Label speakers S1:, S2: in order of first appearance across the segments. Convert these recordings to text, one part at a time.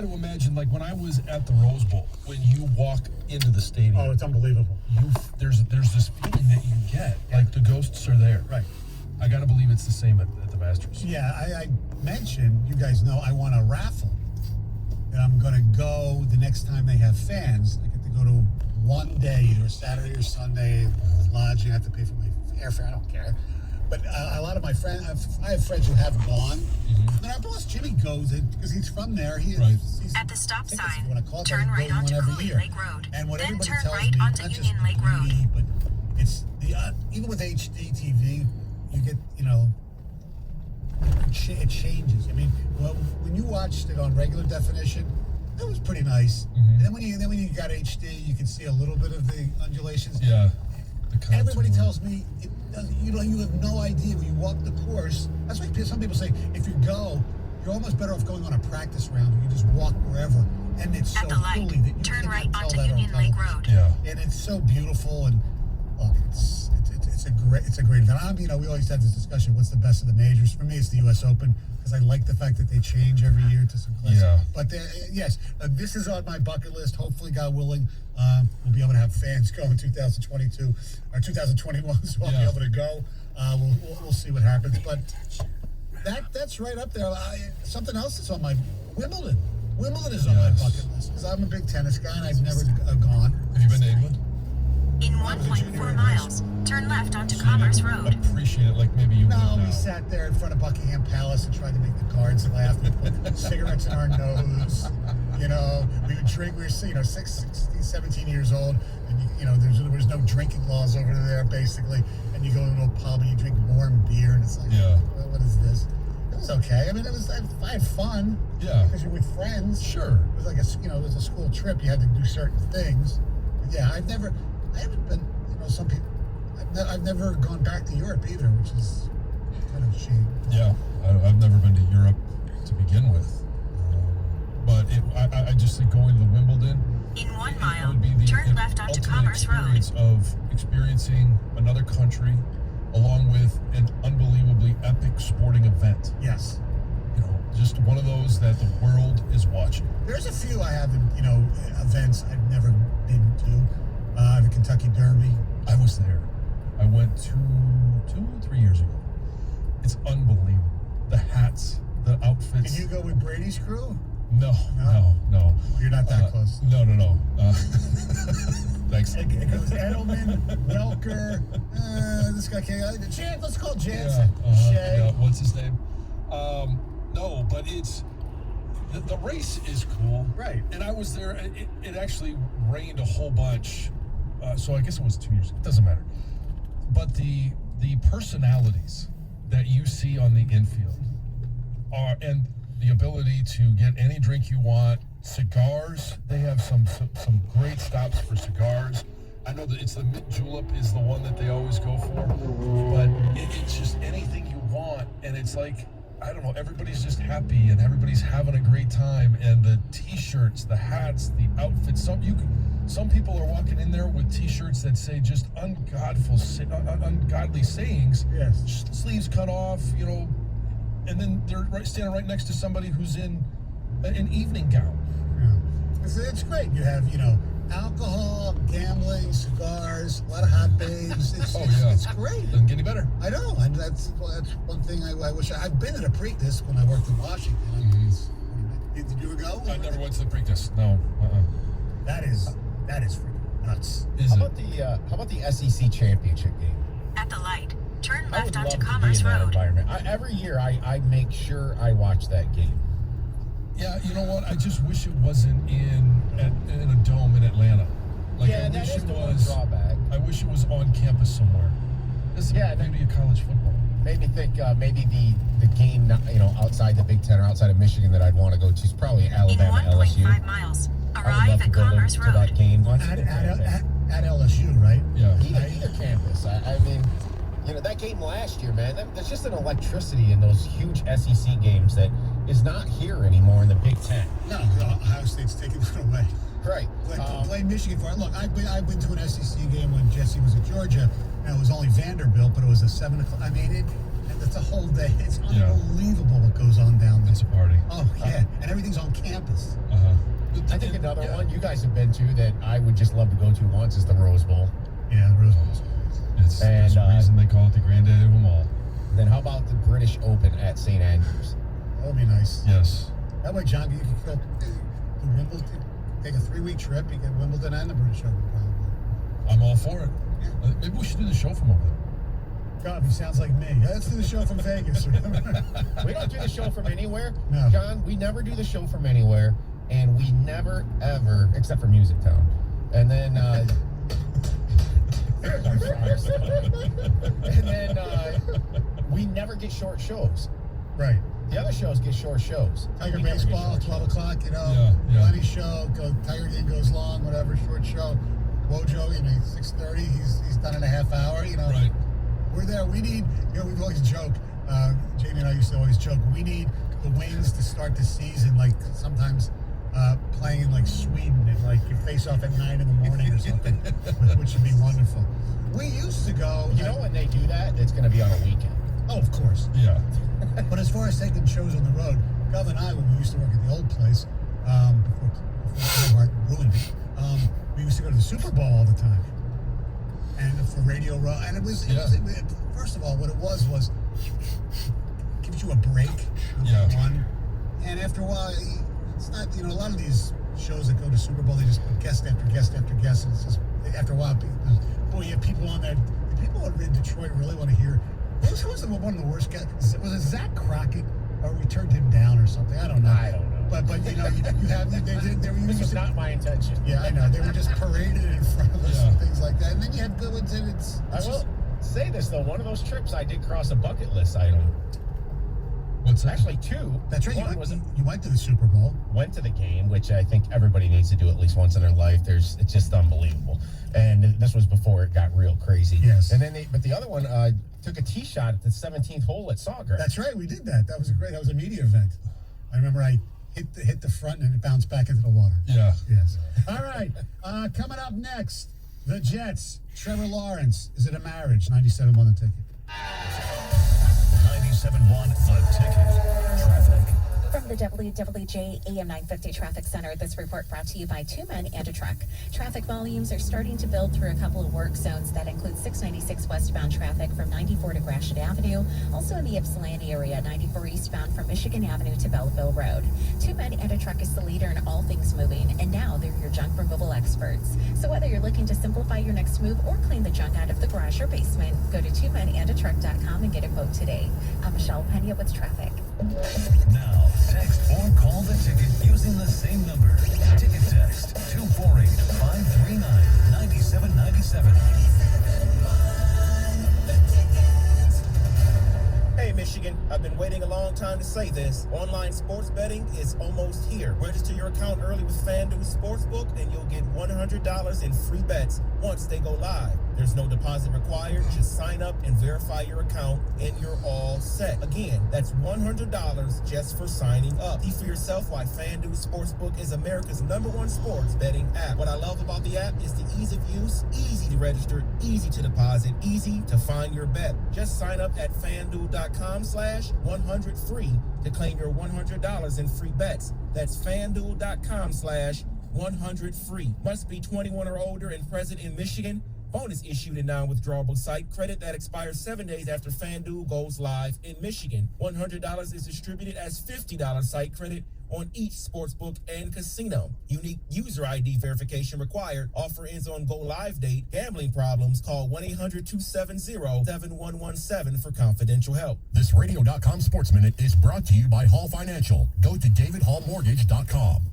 S1: got to imagine, like when I was at the Rose Bowl, when you walk into the stadium,
S2: Oh, it's unbelievable.
S1: There's this feeling that you get, like the ghosts are there.
S2: Right.
S1: I got to believe it's the same at the Masters.
S2: Yeah, I mentioned, you guys know, I want a raffle. And I'm going to go the next time they have fans. I get to go to one day, either Saturday or Sunday, lodging. I have to pay for my airfare. I don't care. But a lot of my friends, I have friends who have gone. And then our boss Jimmy goes because he's from there. He's
S3: at the stop sign,
S2: turn
S3: right onto Cooley Lake Road.
S2: And what
S3: Then
S2: everybody
S3: turn
S2: tells
S3: right
S2: me,
S3: onto
S2: not
S3: Union
S2: just
S3: Lake Road.
S2: TV, but it's the even with HD TV, you get it changes. I mean, well, when you watched it on regular definition, that was pretty nice. And then when you got HD, you can see a little bit of the undulations.
S1: Yeah.
S2: Everybody tells me it doesn't. You have no idea when you walk the course. That's why some people say if you go, you're almost better off going on a practice round where you just walk wherever. And it's
S3: At
S2: so
S3: the light,
S2: cool that you
S3: turn
S2: cannot
S3: right
S2: tell
S3: onto
S2: that on
S3: Union Lake
S2: television.
S3: Road.
S1: Yeah.
S2: And it's so beautiful, and look, it's a great event. We always have this discussion. What's the best of the majors? For me, it's the U.S. Open because I like the fact that they change every year to some classic.
S1: Yeah.
S2: But yes, this is on my bucket list. Hopefully, God willing, we'll be able to have fans go in 2022 or 2021. So I'll be able to go. We'll see what happens, but that's right up there. Something else that's on my Wimbledon. Wimbledon is on my bucket list because I'm a big tennis guy and I've never gone.
S1: Have you been to England?
S3: In 1.4 miles, turn left onto Commerce Road.
S1: Appreciate it, like maybe you
S2: No,
S1: would
S2: we
S1: now.
S2: sat there in front of Buckingham Palace and tried to make the guards laugh. We put cigarettes in our nose. We would drink. We were 16, 17 years old, and there was no drinking laws over there basically. And you go to a pub and you drink warm beer, and it's like, well, what is this? It was okay. I mean, I had fun.
S1: Yeah.
S2: Because you're with friends.
S1: Sure.
S2: It was like it was a school trip. You had to do certain things. But yeah, I haven't been. Some people. I've never gone back to Europe either, which is kind of a shame.
S1: Yeah, I've never been to Europe to begin with, but I just think going to the Wimbledon.
S3: In 1 mile,
S1: would be the
S3: turn left onto
S1: ultimate
S3: Commerce Road.
S1: experience of experiencing another country, along with an unbelievably epic sporting event.
S2: Yes.
S1: Just one of those that the world is watching.
S2: There's a few I haven't, events I've never been to. The Kentucky Derby.
S1: I was there. I went 2 or 3 years ago. It's unbelievable. The hats, the outfits.
S2: Did you go with Brady's crew?
S1: No.
S2: You're not that close.
S1: No. Thanks.
S2: It goes Edelman, Welker, this guy came. Let's call Jansen. Shea.
S1: Yeah, what's his name? No, but it's the race is cool,
S2: right?
S1: And I was there. It actually rained a whole bunch, so I guess it was 2 years. It doesn't matter. But the personalities that you see on the infield and the ability to get any drink you want, cigars. They have some great stops for cigars. I know that it's the mint julep is the one that they always go for, but it's just anything you want, and it's like, I don't know, everybody's just happy and everybody's having a great time, and the t-shirts, the hats, the outfits. Some people are walking in there with t-shirts that say just ungodly sayings.
S2: Yes.
S1: Sleeves cut off, and then they're standing right next to somebody who's in an evening gown.
S2: Yeah. It's great. You have, alcohol, gambling, cigars, a lot of hot babes. It's great.
S1: Doesn't get any better.
S2: I know, and that's one thing I wish I've been at a Preakness when I worked in Washington. Did you ever go?
S1: I never went to the Preakness. No.
S2: That is freaking nuts.
S4: How about the SEC championship game?
S3: At the light, turn
S4: I would
S3: left
S4: love
S3: onto
S4: to
S3: Commerce
S4: be in that
S3: Road.
S4: environment. Every year, I make sure I watch that game.
S1: Yeah, you know what? I just wish it wasn't in a dome in Atlanta.
S4: That is the one drawback.
S1: I wish it was on campus somewhere. That's the beauty of college football.
S4: Made me think maybe the game, outside the Big Ten or outside of Michigan that I'd want to go to is probably
S3: In
S4: Alabama,
S3: 1.5
S4: LSU.
S3: miles,
S4: I would
S3: arrive
S4: love
S3: at
S4: to go
S3: Commerce
S4: to that
S3: Road.
S4: game.
S2: At LSU, right?
S1: Yeah.
S4: Either campus. I mean, that game last year, man, there's just an electricity in those huge SEC games that is not here anymore in the Big Ten.
S2: No, Ohio State's taking that away.
S4: Right.
S2: Blame Michigan for it. Look, I've been to an SEC game when Jesse was at Georgia. It was only Vanderbilt, but it was a 7 o'clock. I mean, it's a whole day. It's unbelievable what goes on down there.
S1: It's a party.
S2: Oh, yeah. And everything's on campus.
S4: I think another one you guys have been to that I would just love to go to once is the Rose Bowl.
S2: Yeah, the Rose Bowl.
S1: There's a reason they call it the granddaddy of them all.
S4: Then how about the British Open at St. Andrews?
S2: That would be nice.
S1: Yes.
S2: That way, John, you could go to Wimbledon, take a 3-week trip. You get Wimbledon and the British Open, probably.
S1: I'm all for it. Maybe we should do the show from over there.
S2: God, he sounds like me. Let's do the show from Vegas.
S4: We don't do the show from anywhere.
S2: No.
S4: John, we never do the show from anywhere. And we never, ever, except for Music Town. And then, we never get short shows.
S2: Right.
S4: The other shows get short shows.
S2: Tiger
S4: We never get
S2: baseball,
S4: short
S2: 12
S4: shows.
S2: o'clock,
S1: Yeah.
S2: Lenny show, Tiger game goes long, whatever, short show. Wojo, 6:30, he's done in a half hour,
S1: Right.
S2: We're there. We need, we've always joked, Jamie and I used to always joke, we need the Wings to start the season, like sometimes playing in like Sweden and like you face off at 9 in the morning or something, which would be wonderful. We used to go.
S4: You know when they do that, it's going to be on a weekend.
S2: Oh, of course.
S1: Yeah.
S2: But as far as taking shows on the road, Gov and I, when we used to work at the old place, before Walmart ruined it, we used to go to the Super Bowl all the time. And for Radio Row, and it was first of all, what it was gives you a break.
S1: Yeah.
S2: One, and after a while, it's not, a lot of these shows that go to Super Bowl, they just put guest after guest after guest, and it's just, after a while, you have people on there. The people in Detroit really want to hear. Who was one of the worst guys? Was it Zach Crockett, or we turned him down or something? I don't know.
S4: I don't know.
S2: But you have they were
S4: This was not my intention.
S2: Yeah, I know. They were just paraded in front of us and things like that. And then you have good ones, and it's
S4: I will
S2: just,
S4: say this, though. One of those trips, I did cross a bucket list item.
S1: What's that?
S4: Actually, two.
S2: that's right.
S4: One
S2: You went to the Super Bowl.
S4: went to the game, which I think everybody needs to do at least once in their life. It's just unbelievable. And this was before it got real crazy.
S2: Yes.
S4: And then but the other one took a tee shot at the 17th hole at Sawgrass.
S2: That's right. We did that. That was a media event. I remember I hit the front and it bounced back into the water.
S1: Yeah.
S2: Yes. All right. Coming up next, the Jets. Trevor Lawrence. Is it a marriage? 97 won the ticket.
S5: 97.1 The Ticket. Traffic.
S6: From the WWJ AM 950 Traffic Center, this report brought to you by 2 men and a truck. Traffic volumes are starting to build through a couple of work zones that include 696 westbound traffic from 94 to Gratiot Avenue. Also in the Ypsilanti area, 94 eastbound from Michigan Avenue to Belleville Road. 2 men and a truck is the leader in all things moving, and now they're your junk removal experts. So whether you're looking to simplify your next move or clean the junk out of the garage or basement, go to 2menandatruck.com and get a quote today. I'm Michelle Pena with traffic.
S5: Now, text or call the ticket using the same number. Ticket text 248-539-9797.
S7: Hey Michigan, I've been waiting a long time to say this. Online sports betting is almost here. Register your account early with FanDuel Sportsbook and you'll get $100 in free bets once they go live. There's no deposit required. Just sign up and verify your account and you're all set. Again, that's $100 just for signing up. See for yourself why FanDuel Sportsbook is America's #1 sports betting app. What I love about the app is the ease of use, easy to register, easy to deposit, easy to find your bet. Just sign up at FanDuel.com/100free to claim your $100 in free bets. That's FanDuel.com/100free. Must be 21 or older and present in Michigan. Bonus issued in non-withdrawable site credit that expires 7 days after FanDuel goes live in Michigan. $100 is distributed as $50 site credit on each sportsbook and casino. Unique user ID verification required. Offer ends on go live date. Gambling problems? Call 1-800-270-7117 for confidential help.
S8: This Radio.com Sports Minute is brought to you by Hall Financial. Go to DavidHallMortgage.com.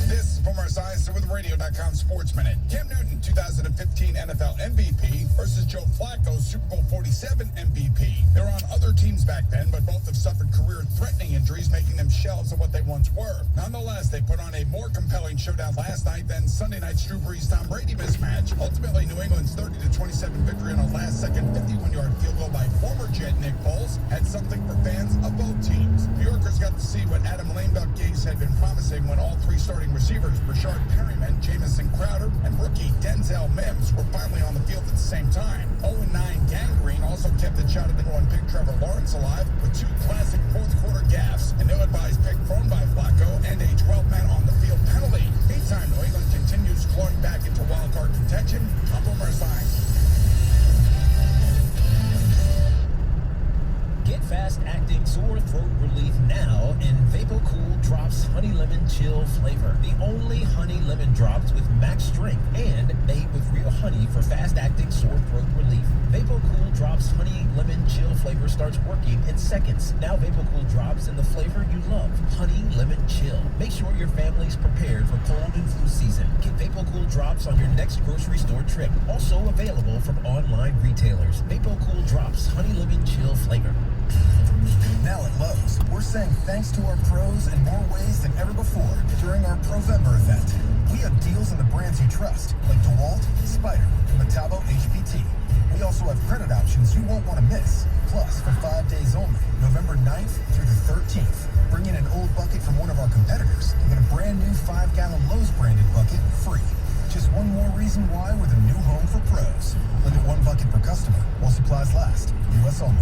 S9: This is Boomer Esiason with Radio.com Sports Minute. Cam Newton, 2015 NFL MVP versus Joe Flacco, Super Bowl 47 MVP. They were on other teams back then, but both have suffered career-threatening injuries, making them shells of what they once were. Nonetheless, they put on a more compelling showdown last night than Sunday night's Drew Brees-Tom Brady mismatch. Ultimately, New England's 30-27 victory on a last-second 51-yard field goal by former Jet Nick Foles had something for fans of both teams. New Yorkers got to see what Adam Lame Duck Gase had been promising when all three starting receivers, Rashard Perryman, Jamison Crowder, and rookie Denzel Mims, were finally on the field at the same time. 0-9 Gangrene also kept the shot at the #1 pick Trevor Lawrence alive with 2 classic
S7: fast-acting sore throat relief now in VapoCool Drops Honey Lemon Chill flavor. The only honey lemon drops with max strength and made with real honey for fast-acting sore throat relief. VapoCool Drops Honey Lemon Chill flavor starts working in seconds. Now VapoCool Drops in the flavor you love, Honey Lemon Chill. Make sure your family's prepared for cold and flu season. Get VapoCool Drops on your next grocery store trip. Also available from online retailers. VapoCool Drops Honey Lemon Chill flavor.
S10: Now at Lowe's, we're saying thanks to our pros in more ways than ever before during our Provember event. We have deals on the brands you trust, like DeWalt, Spyder, and Metabo HPT. We also have credit options you won't want to miss. Plus, for 5 days only, November 9th through the 13th, bring in an old bucket from one of our competitors and get a brand new 5-gallon Lowe's branded bucket free. Just one more reason why we're the new home for pros. Limit 1 bucket per customer while supplies last. U.S. only.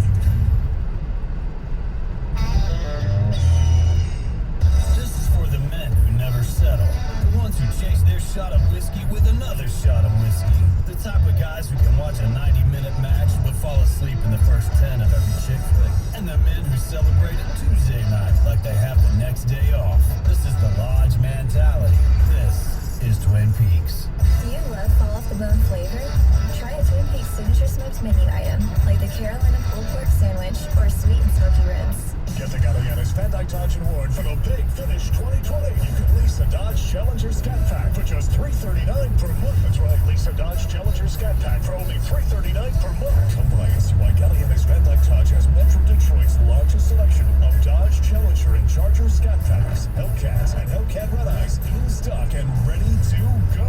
S5: This is for the men who never settle. The ones who chase their shot of whiskey with another shot of whiskey. The type of guys who can watch a 90-minute match but fall asleep in the first 10 of every chick flick. And the men who celebrate a Tuesday night like they have the next day off. This is the Lodge mentality. This is Twin Peaks.
S11: Do you love fall off the bone flavor? Try a Twin Peaks signature smoked menu item, like the Carolina pulled pork sandwich or sweet and smoky ribs.
S12: Get the Galliana's Van Dyke Dodge Award for the Big Finish 2020. You can lease a Dodge Challenger Scat Pack for just $339 per month. That's right, lease a Dodge Challenger Scat Pack for only $339 per month. Come by and see why Galliana's Van Dyke Dodge has Metro Detroit's largest selection of Dodge Challenger and Charger Scat Packs, Hellcats, and Hellcat Red Eyes in stock and ready to go.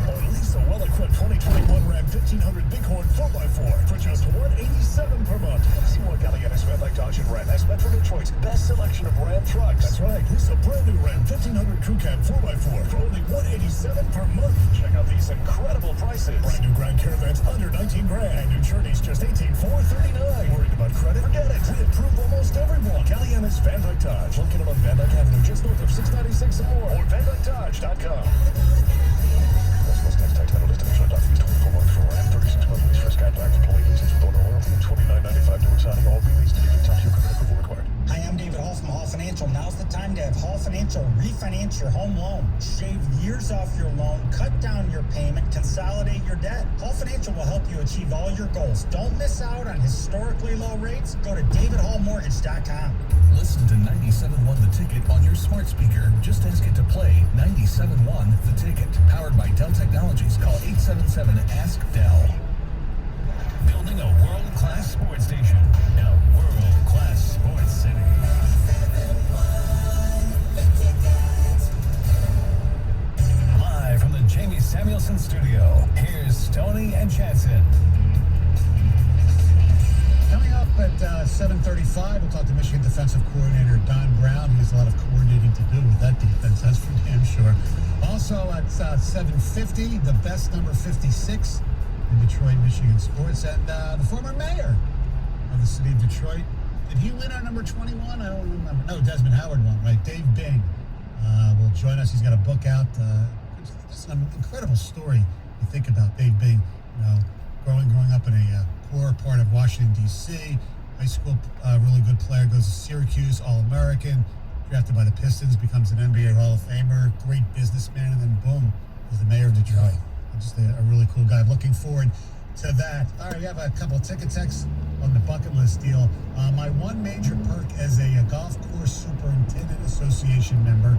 S12: Or lease a well-equipped 2021 Ram 1500 Bighorn 4x4 for just $187 per month. See why Galliana's Van Dyke Dodge and Ram has Metro Detroit's best selection of Ram trucks. That's right, lease a brand new Ram 1500 Crew Cab 4x4 for only $187 per month. Check out these incredible prices. Brand new Grand Caravans under $19,000. And new Journeys just $18,439. Worried about credit? Forget it. We approve almost everyone. Galliana's Van Dyke Dodge, located on Van Dyke Avenue, just north of 696 and more, or VanDykeDodge.com. Next title destination documents 24 months for Ram 36 month lease for Scat Pack employee leases with owner oil from $29.95 to signing. All released to the top credit approval required.
S13: Hi, I'm David Hall from Hall Financial. Now's the time to have Hall Financial refinance your home loan. Shave years off your loan, cut down your payment, consolidate your debt. Hall Financial will help you achieve all your goals. Don't miss out on historically low rates. Go to DavidHallMortgage.com.
S5: Listen to 97.1 The Ticket on your smart speaker. Just ask it to play 97.1 The Ticket. Powered by Dell Technologies. Call 877-ASK-DELL. Building a world-class sports station in a world-class sports city. Live from the Jamie Samuelson studio, here's Stoney and Chanson.
S2: Coming up at 7:35, we'll talk to Michigan defensive coordinator Don Brown. He has a lot of coordinating to do with that defense, that's for damn sure. Also at 7:50, the best number 56 in Detroit, Michigan sports, and the former mayor of the city of Detroit. Did he win our number 21? I don't remember. No, Desmond Howard won, right? Dave Bing will join us. He's got a book out. It's an incredible story. You think about Dave Bing, you know, growing up in a poor part of Washington, D.C., high school, really good player, goes to Syracuse, All-American, drafted by the Pistons, becomes an NBA Hall of Famer, great businessman, and then boom, is the mayor of Detroit. Just a really cool guy. Looking forward to that. All right, we have a couple ticket texts on the bucket list deal. My one major perk as a golf course superintendent association member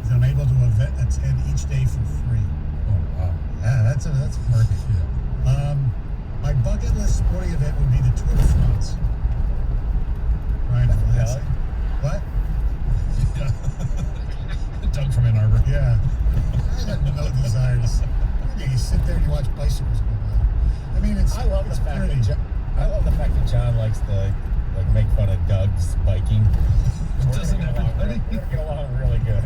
S2: is I'm able to attend each day for free.
S1: Oh, wow.
S2: Yeah, that's a perk. Yeah. My bucket list sporting event would be the Tour de France. Right. What?
S1: Yeah. Doug from Ann Arbor.
S2: Yeah. I have no desires. You sit there and you watch bicycles go by. I mean,
S4: I love the fact that John likes to make fun of Doug's biking.
S1: Doesn't everybody?
S4: We're gonna get along really good.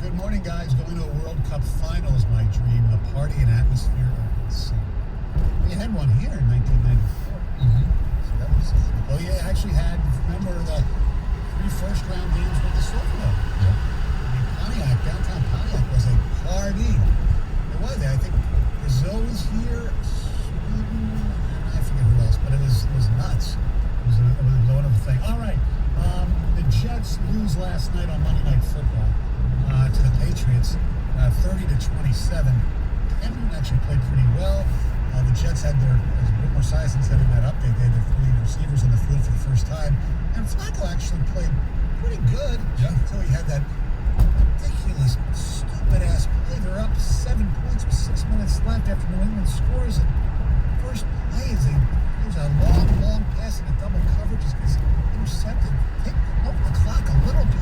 S2: Good morning, guys. Going to a World Cup final is my dream. The party and atmosphere are insane. We had one here in 1994. So that was. Well, you actually had. Remember the 3 first-round games with the Super Bowl. Pontiac, downtown Pontiac was a party. It was. I think Brazil was here, Sweden, and I forget who else, but it was nuts. lose last night on Monday Night Football to the Patriots, 30-27. Cam Newton actually played pretty well. The Jets had their, as Boomer Esiason said in that update, they had their 3 receivers on the field for the first time. And Flacco actually played pretty good until he had that ridiculous, stupid-ass play. They're up 7 points with 6 minutes left after New England scores. And first play is there's a long pass in a double coverage. It's intercepted. Take over the clock a little bit.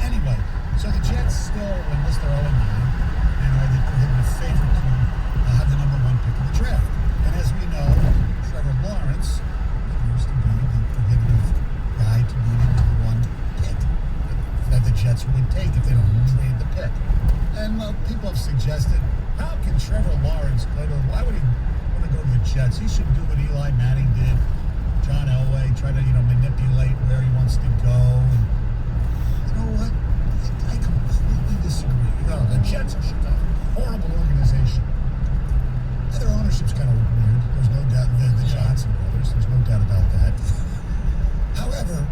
S2: Anyway, so the Jets still, unless they're 0-9, are the prohibitive favorite to have the number 1 pick in the draft. And as we know, Trevor Lawrence appears to be the prohibitive guy to be the number 1 pick that the Jets would take if they don't trade the pick. And people have suggested, how can Trevor Lawrence why would he want to go to the Jets? He should do what Eli Manning did, John Elway, try to, manipulate where he wants to go. And you know what? I completely disagree. The Jets are a horrible organization. And their ownership's kind of weird. There's no doubt. The Johnson brothers. There's no doubt about that. However,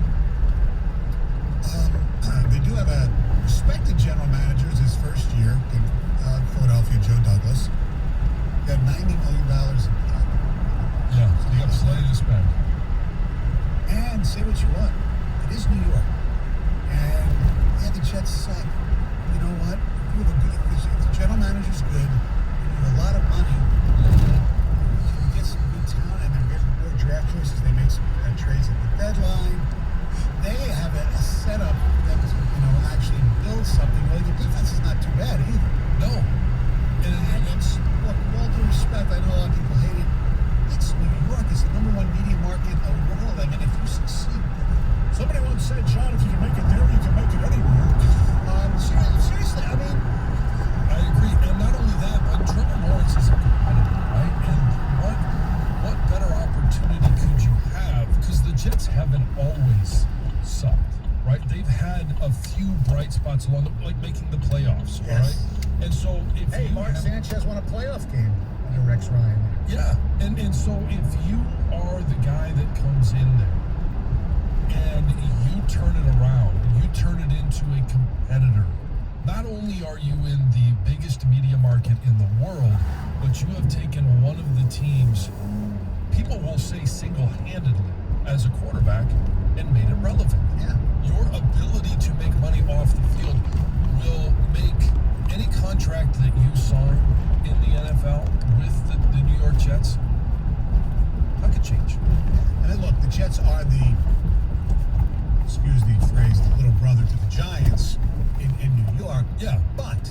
S2: they do have a respected general manager. It's his first year in Philadelphia, Joe Douglas. Got $90 million in cap.
S1: Yeah, so you got plenty to spend.
S2: And say what you want, it is New York. And the Jets suck. You know what? If the general manager's good, you have a lot of money, you can get some good talent, and they're getting more draft choices. They make some trades at the deadline. They have a setup that actually build something. Well, the defense is not too bad either.
S1: No.
S2: And it's, look, with all due respect, I know a lot of people hate it. It's New York. It's the number 1 media market in the world. I mean, if you succeed, somebody once said, John, if you can make it there, you can make it anywhere. Seriously, I mean,
S1: I agree. And not only that, but Trevor Lawrence is a competitor, right? And what better opportunity could you have? Because the Jets haven't always sucked, right? They've had a few bright spots along the, like making the playoffs, all right? And so if
S2: Mark Sanchez won a playoff game under Rex Ryan.
S1: Yeah, and so if you are the guy that comes in there and you turn it around, you turn it into a competitor, not only are you in the biggest media market in the world, but you have taken one of the teams, people will say single-handedly, as a quarterback, and made it relevant.
S2: Yeah.
S1: Your ability to make money off the field will make any contract that you sign in the NFL with the New York Jets, that could change.
S2: And then look, the Jets are excuse the phrase, the little brother to the Giants in New York.
S1: Yeah.
S2: But,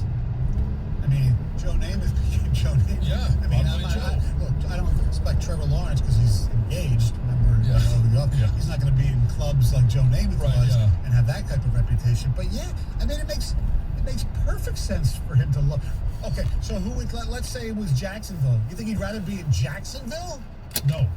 S2: I mean, Joe Namath became Joe Namath.
S1: Yeah.
S2: I mean, I don't expect Trevor Lawrence, because he's engaged, remember, he's not going to be in clubs like Joe Namath was and have that type of reputation. But yeah, I mean, it makes perfect sense for him to look. Okay, so let's say it was Jacksonville. You think he'd rather be in Jacksonville?
S1: No.